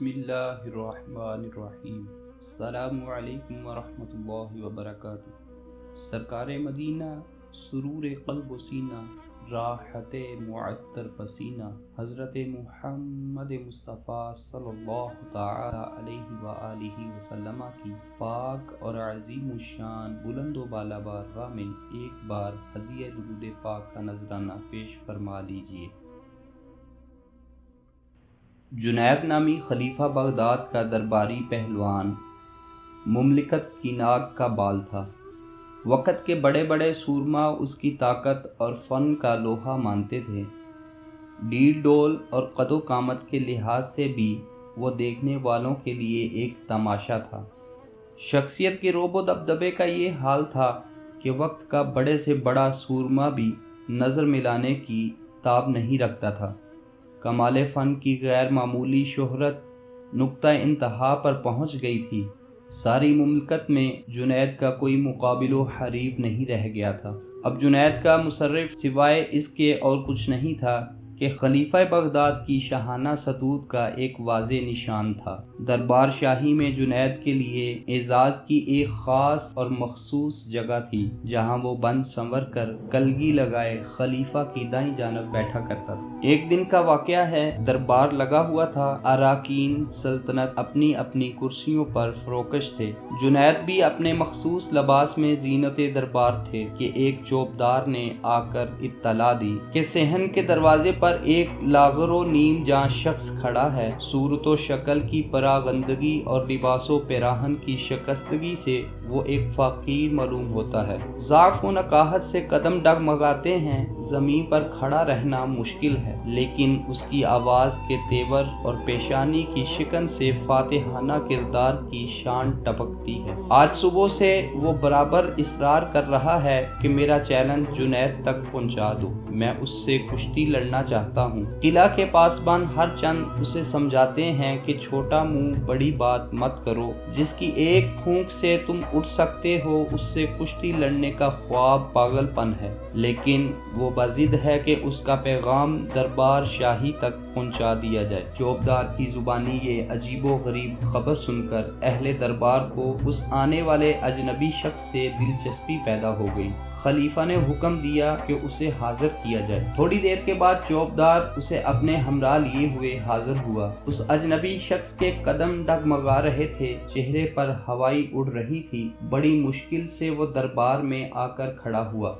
بسم اللہ الرحمن الرحیم۔ السلام علیکم ورحمۃ اللہ وبرکاتہ۔ سرکار مدینہ، سرور قلب و سینہ، راحت معطر پسینہ، حضرت محمد مصطفیٰ صلی اللہ تعالی علیہ وآلہ وسلم کی پاک اور عظیم الشان بلند و بالا بارگاہ میں ایک بار ہدیہ درود پاک کا نذرانہ پیش فرما لیجیے۔ جنید نامی خلیفہ بغداد کا درباری پہلوان مملکت کی ناک کا بال تھا۔ وقت کے بڑے بڑے سورما اس کی طاقت اور فن کا لوہا مانتے تھے۔ ڈیل ڈول اور قد و قامت کے لحاظ سے بھی وہ دیکھنے والوں کے لیے ایک تماشا تھا۔ شخصیت کے روب و دبدبے کا یہ حال تھا کہ وقت کا بڑے سے بڑا سورما بھی نظر ملانے کی تاب نہیں رکھتا تھا۔ کمال فن کی غیر معمولی شہرت نقطہ انتہا پر پہنچ گئی تھی۔ ساری مملکت میں جنید کا کوئی مقابل و حریف نہیں رہ گیا تھا۔ اب جنید کا مصرف سوائے اس کے اور کچھ نہیں تھا کہ خلیفہ بغداد کی شاہانہ سطوت کا ایک واضح نشان تھا۔ دربار شاہی میں جنید کے لیے اعزاز کی ایک خاص اور مخصوص جگہ تھی، جہاں وہ بن سنور کر کلگی لگائے خلیفہ کی دائیں جانب بیٹھا کرتا تھا۔ ایک دن کا واقعہ ہے، دربار لگا ہوا تھا، اراکین سلطنت اپنی اپنی کرسیوں پر فروکش تھے۔ جنید بھی اپنے مخصوص لباس میں زینت دربار تھے کہ ایک چوبدار نے آ کر اطلاع دی کہ صحن کے دروازے پر ایک لاغر و نیم جاں شخص کھڑا ہے۔ صورت و شکل کی پراگندگی اور لباس و پیراہن کی شکستگی سے وہ ایک فقیر معلوم ہوتا ہے۔ ضعف و نکاہت سے قدم ڈگمگاتے ہیں، زمین پر کھڑا رہنا مشکل ہے، لیکن اس کی آواز کے تیور اور پیشانی کی شکن سے فاتحانہ کردار کی شان ٹپکتی ہے۔ آج صبح سے وہ برابر اصرار کر رہا ہے کہ میرا چیلنج جنید تک پہنچا دو، میں اس سے کشتی لڑنا چاہتا ہوں۔ قلعہ کے پاسبان ہر چند اسے سمجھاتے ہیں کہ چھوٹا منہ بڑی بات مت کرو، جس کی ایک پھونک سے تم اٹھ سکتے ہو اس سے کشتی لڑنے کا خواب پاگل پن ہے، لیکن وہ بضد ہے کہ اس کا پیغام دربار شاہی تک پہنچا دیا جائے۔ چوبدار کی زبانی یہ عجیب و غریب خبر سن کر اہل دربار کو اس آنے والے اجنبی شخص سے دلچسپی پیدا ہو گئی۔ خلیفہ نے حکم دیا کہ اسے حاضر کیا جائے۔ تھوڑی دیر کے بعد چوبدار اسے اپنے ہمراہ لیے ہوئے حاضر ہوا۔ اس اجنبی شخص کے قدم ڈگمگا رہے تھے، چہرے پر ہوائی اڑ رہی تھی۔ بڑی مشکل سے وہ دربار میں آ کر کھڑا ہوا۔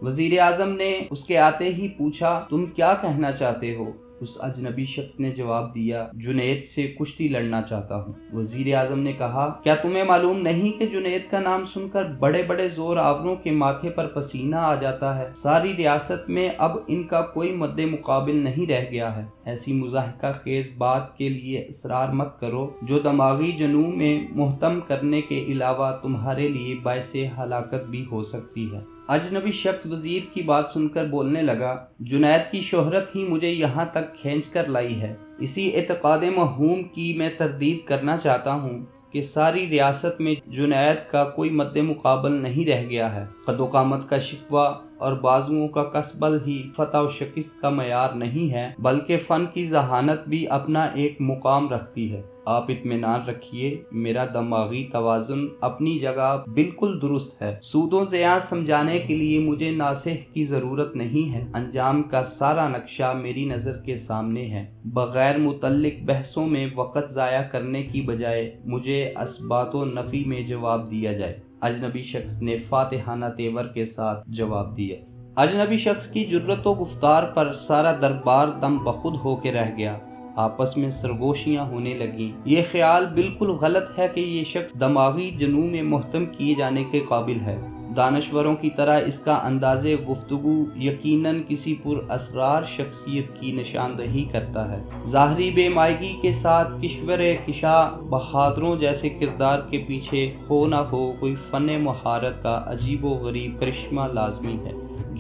وزیر اعظم نے اس کے آتے ہی پوچھا، تم کیا کہنا چاہتے ہو؟ اس اجنبی شخص نے جواب دیا، جنید سے کشتی لڑنا چاہتا ہوں۔ وزیر اعظم نے کہا، کیا تمہیں معلوم نہیں کہ جنید کا نام سن کر بڑے بڑے زور آوروں کے ماتھے پر پسینہ آ جاتا ہے؟ ساری ریاست میں اب ان کا کوئی مد مقابل نہیں رہ گیا ہے۔ ایسی مضحکہ خیز بات کے لیے اصرار مت کرو جو دماغی جنوں میں محتم کرنے کے علاوہ تمہارے لیے باعث ہلاکت بھی ہو سکتی ہے۔ اجنبی شخص وزیر کی بات سن کر بولنے لگا، جنید کی شہرت ہی مجھے یہاں تک کھینچ کر لائی ہے۔ اسی اعتقاد موہوم کی میں تردید کرنا چاہتا ہوں کہ ساری ریاست میں جنید کا کوئی مد مقابل نہیں رہ گیا ہے۔ قد و قامت کا شکوہ اور بازوؤں کا کسبل ہی فتح و شکست کا معیار نہیں ہے، بلکہ فن کی ذہانت بھی اپنا ایک مقام رکھتی ہے۔ آپ اطمینان رکھیے، میرا دماغی توازن اپنی جگہ بالکل درست ہے۔ سود و زیاں سمجھانے کے لیے مجھے ناصح کی ضرورت نہیں ہے۔ انجام کا سارا نقشہ میری نظر کے سامنے ہے۔ بغیر متعلق بحثوں میں وقت ضائع کرنے کی بجائے مجھے اثبات و نفی میں جواب دیا جائے۔ اجنبی شخص نے فاتحانہ تیور کے ساتھ جواب دیا۔ اجنبی شخص کی جرأت و گفتار پر سارا دربار دم بخود ہو کے رہ گیا۔ آپس میں سرگوشیاں ہونے لگیں۔ یہ خیال بالکل غلط ہے کہ یہ شخص دماغی جنوں میں محتم کیے جانے کے قابل ہے۔ دانشوروں کی طرح اس کا انداز گفتگو یقیناً کسی پر اسرار شخصیت کی نشاندہی کرتا ہے۔ ظاہری بے مائگی کے ساتھ کشور کشا بہادروں جیسے کردار کے پیچھے ہو نہ ہو کوئی فن مہارت کا عجیب و غریب کرشمہ لازمی ہے۔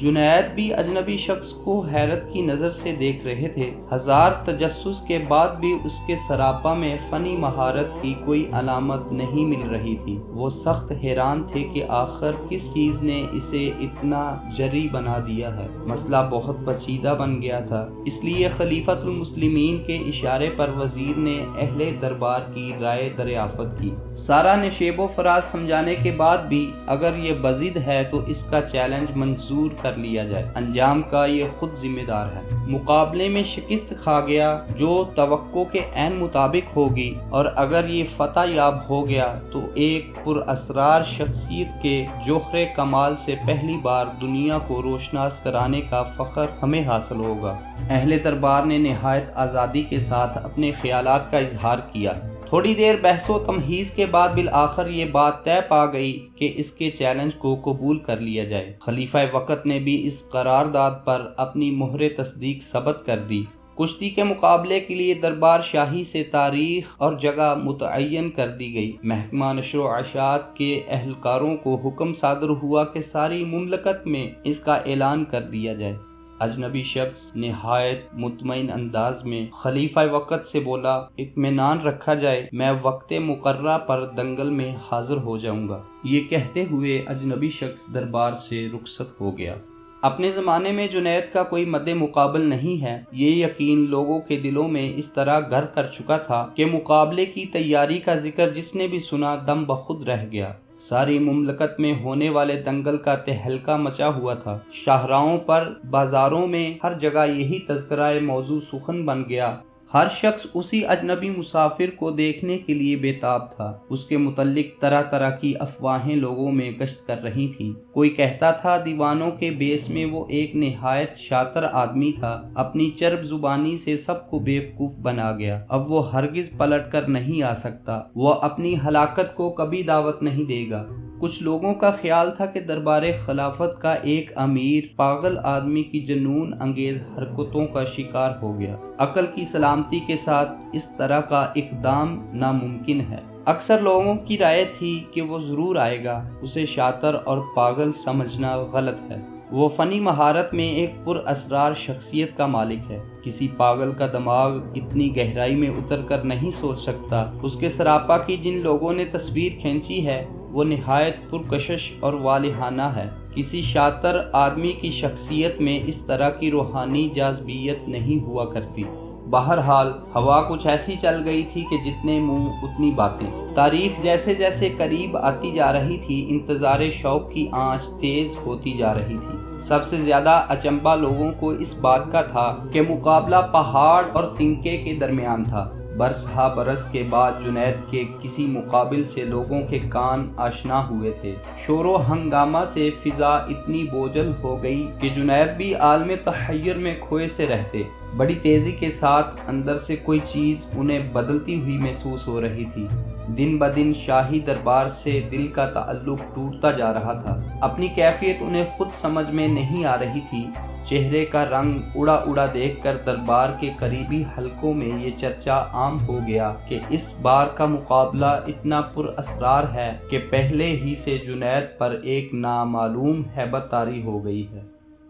جنید بھی اجنبی شخص کو حیرت کی نظر سے دیکھ رہے تھے۔ ہزار تجسس کے بعد بھی اس کے سراپا میں فنی مہارت کی کوئی علامت نہیں مل رہی تھی۔ وہ سخت حیران تھے کہ آخر کس چیز نے اسے اتنا جری بنا دیا ہے۔ مسئلہ بہت پیچیدہ بن گیا تھا، اس لیے خلیفۃ المسلمین کے اشارے پر وزیر نے اہل دربار کی رائے دریافت کی۔ سارا نے شیب و فراز سمجھانے کے بعد بھی اگر یہ بضد ہے تو اس کا چیلنج منظور کر لیا جائے، انجام کا یہ خود ذمہ دار ہے۔ مقابلے میں شکست کھا گیا جو توقع کے عین مطابق ہوگی، اور اگر یہ فتح یاب ہو گیا تو ایک پر اسرار شخصیت کے جوہر کمال سے پہلی بار دنیا کو روشناس کرانے کا فخر ہمیں حاصل ہوگا۔ اہل دربار نے نہایت آزادی کے ساتھ اپنے خیالات کا اظہار کیا۔ تھوڑی دیر بحث و تمہیز کے بعد بالآخر یہ بات طے پا گئی کہ اس کے چیلنج کو قبول کر لیا جائے۔ خلیفہ وقت نے بھی اس قرارداد پر اپنی مہر تصدیق ثبت کر دی۔ کشتی کے مقابلے کے لیے دربار شاہی سے تاریخ اور جگہ متعین کر دی گئی۔ محکمہ نشر و اشاعت کے اہلکاروں کو حکم صادر ہوا کہ ساری مملکت میں اس کا اعلان کر دیا جائے۔ اجنبی شخص نہایت مطمئن انداز میں خلیفہ وقت سے بولا، اطمینان رکھا جائے، میں وقت مقررہ پر دنگل میں حاضر ہو جاؤں گا۔ یہ کہتے ہوئے اجنبی شخص دربار سے رخصت ہو گیا۔ اپنے زمانے میں جنید کا کوئی مد مقابل نہیں ہے، یہ یقین لوگوں کے دلوں میں اس طرح گھر کر چکا تھا کہ مقابلے کی تیاری کا ذکر جس نے بھی سنا دم بخود رہ گیا۔ ساری مملکت میں ہونے والے دنگل کا تہلکہ مچا ہوا تھا۔ شاہراہوں پر، بازاروں میں، ہر جگہ یہی تذکرہ موضوع سخن بن گیا۔ ہر شخص اسی اجنبی مسافر کو دیکھنے کے لیے بےتاب تھا۔ اس کے متعلق طرح طرح کی افواہیں لوگوں میں گشت کر رہی تھیں۔ کوئی کہتا تھا دیوانوں کے بیس میں وہ ایک نہایت شاطر آدمی تھا، اپنی چرب زبانی سے سب کو بیوقوف بنا گیا، اب وہ ہرگز پلٹ کر نہیں آ سکتا، وہ اپنی ہلاکت کو کبھی دعوت نہیں دے گا۔ کچھ لوگوں کا خیال تھا کہ دربار خلافت کا ایک امیر پاگل آدمی کی جنون انگیز حرکتوں کا شکار ہو گیا۔ عقل کی سلامتی کے ساتھ اس طرح کا اقدام ناممکن ہے۔ اکثر لوگوں کی رائے تھی کہ وہ ضرور آئے گا، اسے شاطر اور پاگل سمجھنا غلط ہے۔ وہ فنی مہارت میں ایک پر اسرار شخصیت کا مالک ہے۔ کسی پاگل کا دماغ اتنی گہرائی میں اتر کر نہیں سوچ سکتا۔ اس کے سراپا کی جن لوگوں نے تصویر کھینچی ہے وہ نہایت پرکشش اور والہانہ ہے۔ کسی شاطر آدمی کی شخصیت میں اس طرح کی روحانی جاذبیت نہیں ہوا کرتی۔ بہرحال ہوا کچھ ایسی چل گئی تھی کہ جتنے منہ اتنی باتیں۔ تاریخ جیسے جیسے قریب آتی جا رہی تھی، انتظار شوق کی آنچ تیز ہوتی جا رہی تھی۔ سب سے زیادہ اچنبھا لوگوں کو اس بات کا تھا کہ مقابلہ پہاڑ اور تنکے کے درمیان تھا۔ برس ہا برس کے بعد جنید کے کسی مقابل سے لوگوں کے کان آشنا ہوئے تھے۔ شور و ہنگامہ سے فضا اتنی بوجھل ہو گئی کہ جنید بھی عالم تحیر میں کھوئے سے رہتے۔ بڑی تیزی کے ساتھ اندر سے کوئی چیز انہیں بدلتی ہوئی محسوس ہو رہی تھی۔ دن بدن شاہی دربار سے دل کا تعلق ٹوٹتا جا رہا تھا۔ اپنی کیفیت انہیں خود سمجھ میں نہیں آ رہی تھی۔ چہرے کا رنگ اڑا اڑا دیکھ کر دربار کے قریبی حلقوں میں یہ چرچا عام ہو گیا کہ اس بار کا مقابلہ اتنا پر اسرار ہے کہ پہلے ہی سے جنید پر ایک نامعلوم ہیبت طاری ہو گئی ہے۔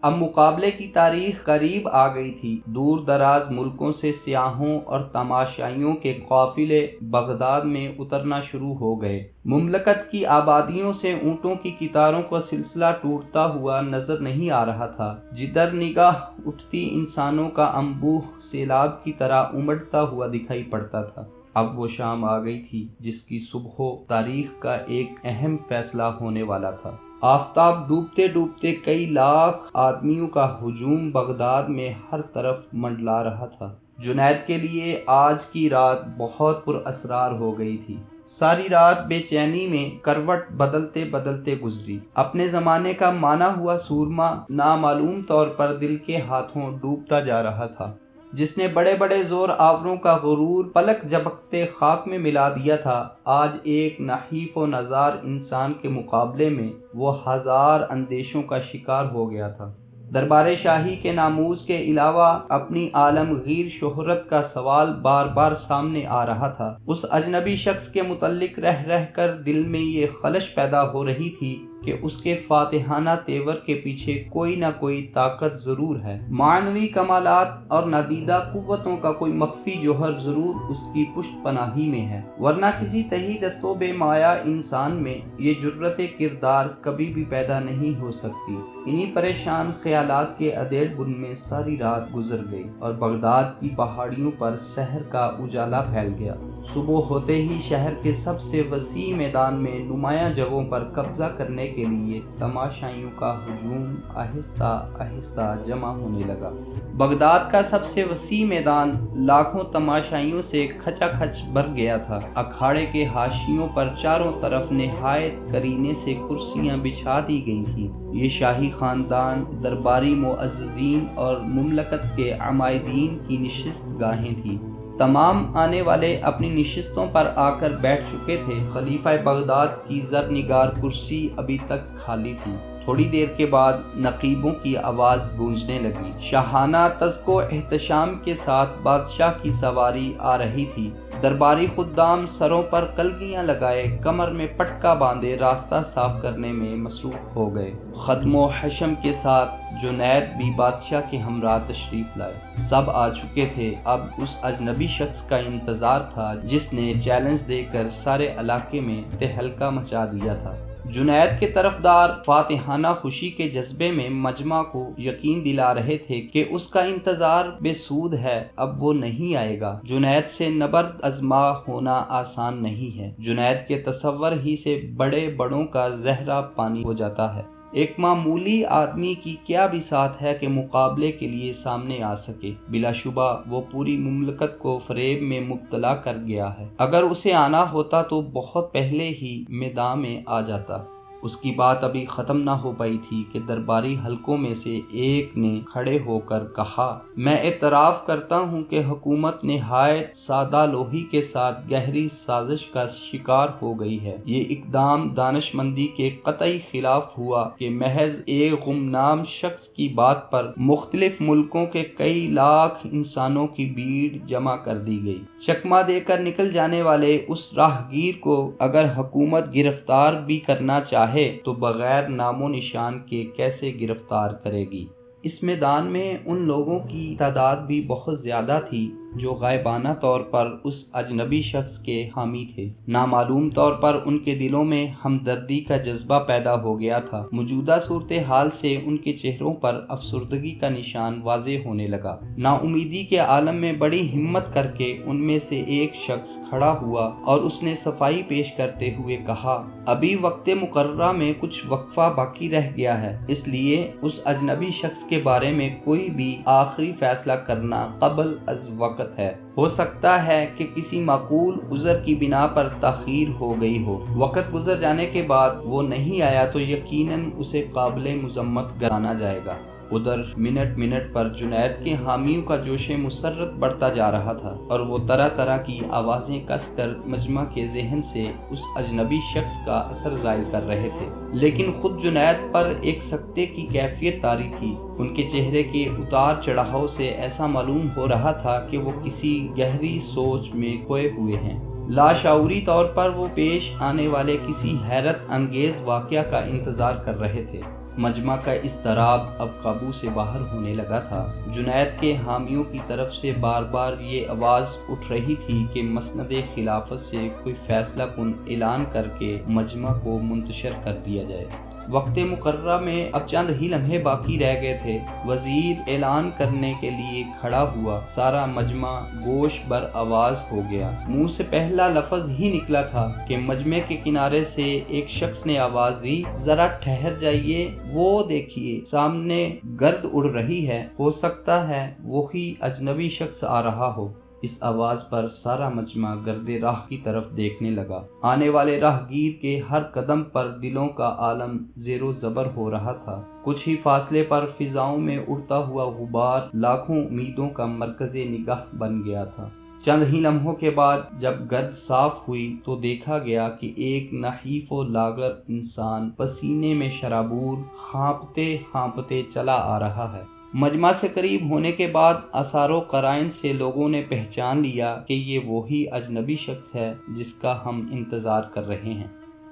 اب مقابلے کی تاریخ قریب آ گئی تھی۔ دور دراز ملکوں سے سیاحوں اور تماشائیوں کے قافلے بغداد میں اترنا شروع ہو گئے۔ مملکت کی آبادیوں سے اونٹوں کی قطاروں کا سلسلہ ٹوٹتا ہوا نظر نہیں آ رہا تھا۔ جدھر نگاہ اٹھتی انسانوں کا انبوہ سیلاب کی طرح امڑتا ہوا دکھائی پڑتا تھا۔ اب وہ شام آ گئی تھی جس کی صبح تاریخ کا ایک اہم فیصلہ ہونے والا تھا۔ آفتاب ڈوبتے ڈوبتے کئی لاکھ آدمیوں کا ہجوم بغداد میں ہر طرف منڈلا رہا تھا۔ جنید کے لیے آج کی رات بہت پر اسرار ہو گئی تھی۔ ساری رات بے چینی میں کروٹ بدلتے بدلتے گزری۔ اپنے زمانے کا مانا ہوا سورما نامعلوم طور پر دل کے ہاتھوں ڈوبتا جا رہا تھا۔ جس نے بڑے بڑے زور آوروں کا غرور پلک جھپکتے خاک میں ملا دیا تھا، آج ایک نحیف و نزار انسان کے مقابلے میں وہ ہزار اندیشوں کا شکار ہو گیا تھا۔ دربار شاہی کے ناموس کے علاوہ اپنی عالمگیر شہرت کا سوال بار بار سامنے آ رہا تھا۔ اس اجنبی شخص کے متعلق رہ رہ کر دل میں یہ خلش پیدا ہو رہی تھی کہ اس کے فاتحانہ تیور کے پیچھے کوئی نہ کوئی طاقت ضرور ہے، معنوی کمالات اور نادیدہ قوتوں کا کوئی مخفی جوہر ضرور اس کی پشت پناہی میں ہے، ورنہ کسی تہی دست و بے مایہ انسان میں یہ جرت کردار کبھی بھی پیدا نہیں ہو سکتی۔ انہی پریشان خیالات کے ادھیڑ بن میں ساری رات گزر گئی اور بغداد کی پہاڑیوں پر سحر کا اجالا پھیل گیا۔ صبح ہوتے ہی شہر کے سب سے وسیع میدان میں نمایاں جگہوں پر قبضہ کرنے کے لیے تماشائیوں کا ہجوم آہستہ آہستہ جمع ہونے لگا۔ بغداد کا سب سے وسیع میدان لاکھوں تماشائیوں سے کھچا کھچ بھر گیا تھا۔ اکھاڑے کے حاشیوں پر چاروں طرف نہایت کرینے سے کرسیاں بچھا دی گئی تھیں۔ یہ شاہی خاندان، درباری معززین اور مملکت کے عمائدین کی نشست گاہیں تھیں۔ تمام آنے والے اپنی نشستوں پر آ کر بیٹھ چکے تھے۔ خلیفہ بغداد کی زرنگار کرسی ابھی تک خالی تھی۔ تھوڑی دیر کے بعد نقیبوں کی آواز گونجنے لگی۔ شاہانہ طزق و احتشام کے ساتھ بادشاہ کی سواری آ رہی تھی۔ درباری خدام سروں پر کلگیاں لگائے، کمر میں پٹکا باندھے راستہ صاف کرنے میں مصروف ہو گئے۔ ختم و حشم کے ساتھ جنید بھی بادشاہ کے ہمراہ تشریف لائے۔ سب آ چکے تھے۔ اب اس اجنبی شخص کا انتظار تھا جس نے چیلنج دے کر سارے علاقے میں تہلکہ مچا دیا تھا۔ جنید کے طرفدار فاتحانہ خوشی کے جذبے میں مجمع کو یقین دلا رہے تھے کہ اس کا انتظار بے سود ہے، اب وہ نہیں آئے گا۔ جنید سے نبرد آزما ہونا آسان نہیں ہے۔ جنید کے تصور ہی سے بڑے بڑوں کا زہرہ پانی ہو جاتا ہے۔ ایک معمولی آدمی کی کیا بساط ہے کہ مقابلے کے لیے سامنے آ سکے؟ بلا شبہ وہ پوری مملکت کو فریب میں مبتلا کر گیا ہے۔ اگر اسے آنا ہوتا تو بہت پہلے ہی میدان میں آ جاتا۔ اس کی بات ابھی ختم نہ ہو پائی تھی کہ درباری حلقوں میں سے ایک نے کھڑے ہو کر کہا، میں اعتراف کرتا ہوں کہ حکومت نہایت سادہ لوہی کے ساتھ گہری سازش کا شکار ہو گئی ہے۔ یہ اقدام دانش مندی کے قطعی خلاف ہوا کہ محض ایک گمنام شخص کی بات پر مختلف ملکوں کے کئی لاکھ انسانوں کی بھیڑ جمع کر دی گئی۔ چکمہ دے کر نکل جانے والے اس راہگیر کو اگر حکومت گرفتار بھی کرنا چاہے تو بغیر نام و نشان کے کیسے گرفتار کرے گی؟ اس میدان میں ان لوگوں کی تعداد بھی بہت زیادہ تھی جو غائبانہ طور پر اس اجنبی شخص کے حامی تھے۔ نامعلوم طور پر ان کے دلوں میں ہمدردی کا جذبہ پیدا ہو گیا تھا۔ موجودہ صورتحال سے ان کے چہروں پر افسردگی کا نشان واضح ہونے لگا۔ نا امیدی کے عالم میں بڑی ہمت کر کے ان میں سے ایک شخص کھڑا ہوا اور اس نے صفائی پیش کرتے ہوئے کہا، ابھی وقت مقررہ میں کچھ وقفہ باقی رہ گیا ہے، اس لیے اس اجنبی شخص کے بارے میں کوئی بھی آخری فیصلہ کرنا قبل از وقت ہے۔ ہو سکتا ہے کہ کسی معقول عذر کی بنا پر تاخیر ہو گئی ہو۔ وقت گزر جانے کے بعد وہ نہیں آیا تو یقیناً اسے قابل مذمت گرانا جائے گا۔ ادھر منٹ منٹ پر جنید کے حامیوں کا جوش مسرت بڑھتا جا رہا تھا اور وہ طرح طرح کی آوازیں کس کر مجمع کے ذہن سے اس اجنبی شخص کا اثر زائل کر رہے تھے، لیکن خود جنید پر ایک سکتے کی کیفیت طاری تھی۔ ان کے چہرے کے اتار چڑھاؤ سے ایسا معلوم ہو رہا تھا کہ وہ کسی گہری سوچ میں کھوئے ہوئے ہیں۔ لاشعوری طور پر وہ پیش آنے والے کسی حیرت انگیز واقعہ کا انتظار کر رہے تھے۔ مجمع کا اضطراب اب قابو سے باہر ہونے لگا تھا۔ جنید کے حامیوں کی طرف سے بار بار یہ آواز اٹھ رہی تھی کہ مسند خلافت سے کوئی فیصلہ کن اعلان کر کے مجمع کو منتشر کر دیا جائے۔ وقت مقررہ میں اب چند ہی لمحے باقی رہ گئے تھے۔ وزیر اعلان کرنے کے لیے کھڑا ہوا۔ سارا مجمع گوش بر آواز ہو گیا۔ منہ سے پہلا لفظ ہی نکلا تھا کہ مجمع کے کنارے سے ایک شخص نے آواز دی، ذرا ٹھہر جائیے، وہ دیکھیے سامنے گرد اڑ رہی ہے، ہو سکتا ہے وہی اجنبی شخص آ رہا ہو۔ اس آواز پر سارا مجمع گرد راہ کی طرف دیکھنے لگا۔ آنے والے راہگیر کے ہر قدم پر دلوں کا عالم زیر و زبر ہو رہا تھا۔ کچھ ہی فاصلے پر فضاؤں میں اڑتا ہوا غبار لاکھوں امیدوں کا مرکز نگاہ بن گیا تھا۔ چند ہی لمحوں کے بعد جب گرد صاف ہوئی تو دیکھا گیا کہ ایک نحیف و لاغر انسان پسینے میں شرابور ہانپتے ہانپتے چلا آ رہا ہے۔ مجمع سے قریب ہونے کے بعد آثار و قرائن سے لوگوں نے پہچان لیا کہ یہ وہی اجنبی شخص ہے جس کا ہم انتظار کر رہے ہیں۔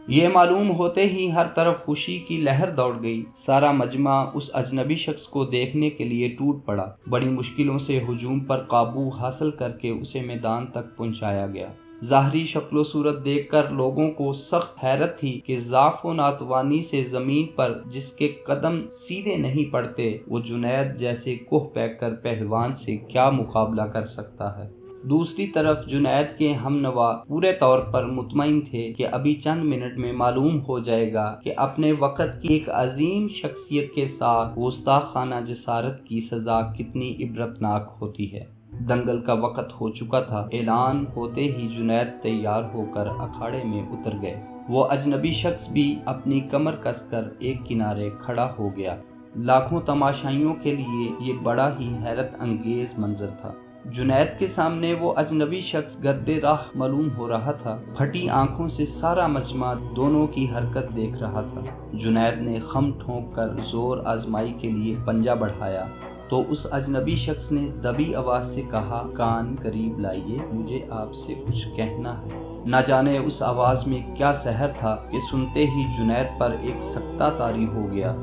یہ معلوم ہوتے ہی ہر طرف خوشی کی لہر دوڑ گئی۔ سارا مجمع اس اجنبی شخص کو دیکھنے کے لیے ٹوٹ پڑا۔ بڑی مشکلوں سے ہجوم پر قابو حاصل کر کے اسے میدان تک پہنچایا گیا۔ ظاہری شکل و صورت دیکھ کر لوگوں کو سخت حیرت تھی کہ ضعف و ناتوانی سے زمین پر جس کے قدم سیدھے نہیں پڑتے، وہ جنید جیسے کوہ پیکر پہلوان سے کیا مقابلہ کر سکتا ہے۔ دوسری طرف جنید کے ہم نوا پورے طور پر مطمئن تھے کہ ابھی چند منٹ میں معلوم ہو جائے گا کہ اپنے وقت کی ایک عظیم شخصیت کے ساتھ گستاخانہ جسارت کی سزا کتنی عبرتناک ہوتی ہے۔ دنگل کا وقت ہو چکا تھا۔ اعلان ہوتے ہی جنید تیار ہو کر اکھاڑے میں اتر گئے۔ وہ اجنبی شخص بھی اپنی کمر کس کر ایک کنارے کھڑا ہو گیا۔ لاکھوں تماشائیوں کے لیے یہ بڑا ہی حیرت انگیز منظر تھا۔ جنید کے سامنے وہ اجنبی شخص گردے راہ معلوم ہو رہا تھا۔ پھٹی آنکھوں سے سارا مجمع دونوں کی حرکت دیکھ رہا تھا۔ جنید نے خم ٹھونک کر زور آزمائی کے لیے پنجہ بڑھایا تو اس اجنبی شخص نے دبی آواز سے کہا، کان قریب لائیے، مجھے آپ سے کچھ کہنا ہے۔ نہ جانے اس آواز میں کیا سحر تھا کہ سنتے ہی جنید پر ایک سکتہ طاری ہو گیا۔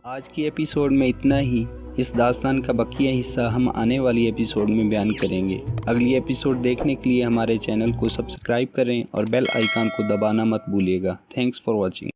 آج کی ایپیسوڈ میں اتنا ہی۔ اس داستان کا بقیہ حصہ ہم آنے والی ایپیسوڈ میں بیان کریں گے۔ اگلی ایپیسوڈ دیکھنے کے لیے ہمارے چینل کو سبسکرائب کریں اور بیل آئیکن کو دبانا مت بھولیے گا۔ Thanks for watching.